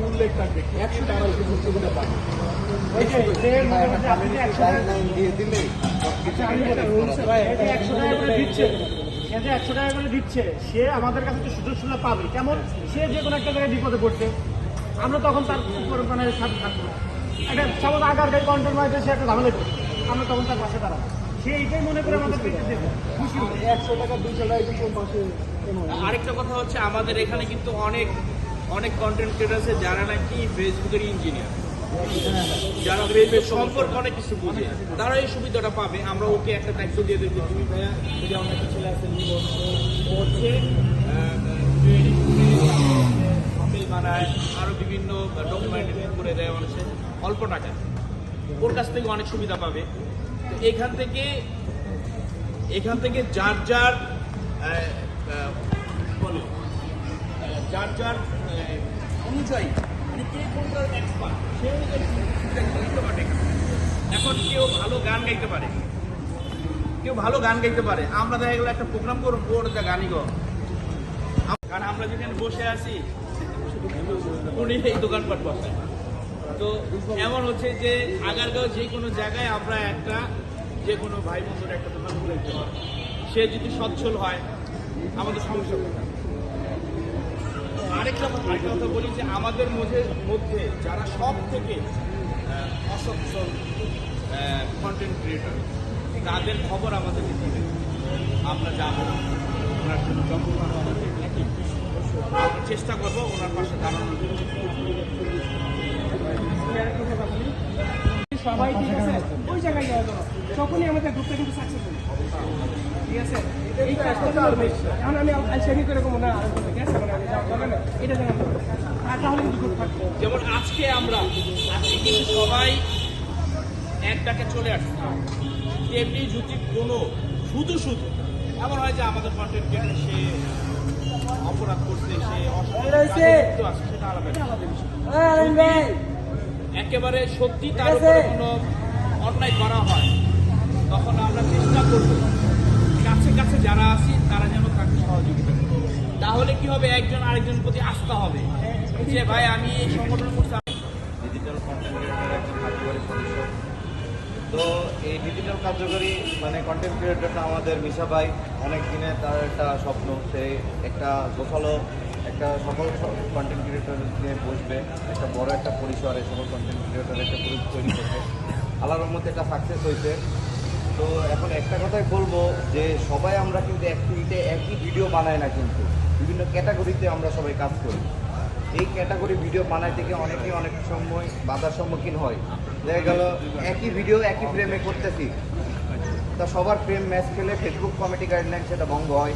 উল্লেখ থাকবে 100 টাকা করে দিচ্ছে, সে আমাদের কাছে সুযোগ সুবিধা পাবে কেমন? সে যে কোনো একটা জায়গায় বিপদে পড়ছে, আমরা তখন তার মানে সাথে থাকবো না। একটা সাপোজ আগার গাড়ি কন্ট্রোল মারতে সে একটা ঝামেলা করছে, আমরা তখন তার পাশে দাঁড়াবো। সে এইটাই মনে করে আমাদের দেবো খুশি 100 টাকা 200 টাকা কিন্তু পাশে। আরেকটা কথা হচ্ছে, আমাদের এখানে কিন্তু অনেক অনেক কন্টেন্ট ক্রিয়েটার আছে যারা নাকি ফেসবুকের ইঞ্জিনিয়ার, যারা ফেসবুক সম্পর্কে অনেক কিছু বুঝে, তারা এই সুবিধাটা পাবে। আমরা ওকে একটা দায়িত্ব দিয়ে দেবো, তুমি ভাইয়া যদি আমার একটা ছেলে আছে হচ্ছে বানায়, আরও বিভিন্ন ডকুমেন্ট করে দেয় মানুষের অল্প টাকা, ওর কাছ থেকে অনেক সুবিধা পাবে। তো এখান থেকে যার যার অনুযায়ী মানে কে কোনটার এক্সপার্ট সে অনুযায়ী দিতে পারে। এখন কেউ ভালো গান গাইতে পারে, আমরা দেখা গেলো একটা প্রোগ্রাম করবো, ওর যা গানই গো, কারণ আমরা যেখানে বসে আছি উনি এই দোকানপাট বসায়। তো এমন হচ্ছে যে আগারগাঁও যে কোনো জায়গায় আমরা একটা যে কোনো ভাই বন্ধুর একটা দোকান খুলে দিতে পারি, সে যদি সচ্ছল হয় আমাদের সমস্যা কোথায়। আরেকটা কথা বলি যে আমাদের মধ্যে যারা সব থেকে অসচ্ছল কন্টেন্ট ক্রিয়েটর, তাদের খবর আমাদের দিতে হবে। আমরা যাবো ওনার জন্য যতক্ষণ আমাদের আমরা চেষ্টা করবো ওনার পাশে দাঁড়ানোর জন্য। সবাই ঠিক আছে, ওই জায়গায় যাওয়া যাবে, তখনই আমাদের গ্রুপটা কিন্তু সাকসেসফুল। ঠিক আছে, এই কাজটা করবে। এখন আমি সেমি করে কমো না, ঠিক আছে, মানে আমি যাওয়া যাবে না, এটা জানা তাহলে কিন্তু গ্রুপ থাকবে। যেমন আজকে কিন্তু সবাই এক ডাকে চলে আসছে, এমনি যদি কোনো শুধু এমন হয় যে আমাদের কন্টেন্ট ক্রিয়েটর সে অপরাধ করছে, সে অসুবিধা আছে, সেটা আলাদা বিষয়। একেবারে সত্যি তার উপরে কোনো অন্যায় করা হয়, তখন আমরা চেষ্টা করবো কাছে যারা আছি তারা যেন তাকে সহযোগিতা করে। তাহলে কি হবে, একজন আরেকজনের প্রতি আস্থা হবে যে ভাই আমি এই সংগঠন করছি। ডিজিটাল কন্টেন্ট ক্রিয়েটর একজন কার্যকরী সদস্য। তো এই ডিজিটাল কার্যকরী মানে কন্টেন্ট ক্রিয়েটরটা আমাদের মিশা ভাই অনেক দিনে তার একটা স্বপ্ন, সে একটা গোছালো একটা সকল কন্টেন্ট ক্রিয়েটর নিয়ে বসবে, একটা বড় একটা পরিসরে সকল কন্টেন্ট ক্রিয়েটরের একটা গ্রুপ তৈরি করবে। আল্লাহর রহমতে এটা সাকসেস হয়েছে। তো এখন একটা কথাই বলবো যে সবাই আমরা কিন্তু অ্যাক্টিভিটি একই ভিডিও বানাই না, কিন্তু বিভিন্ন ক্যাটাগরিতে আমরা সবাই কাজ করি। এই ক্যাটাগরি ভিডিও বানাই থেকে অনেকেই অনেক সময় বাধার সম্মুখীন হয়। দেখা গেল একই ভিডিও একই ফ্রেমে করতেছি, তা সবার ফ্রেম ম্যাচ খেলে ফেসবুক কমিটি গাইডলাইন সেটা ভঙ্গ হয়।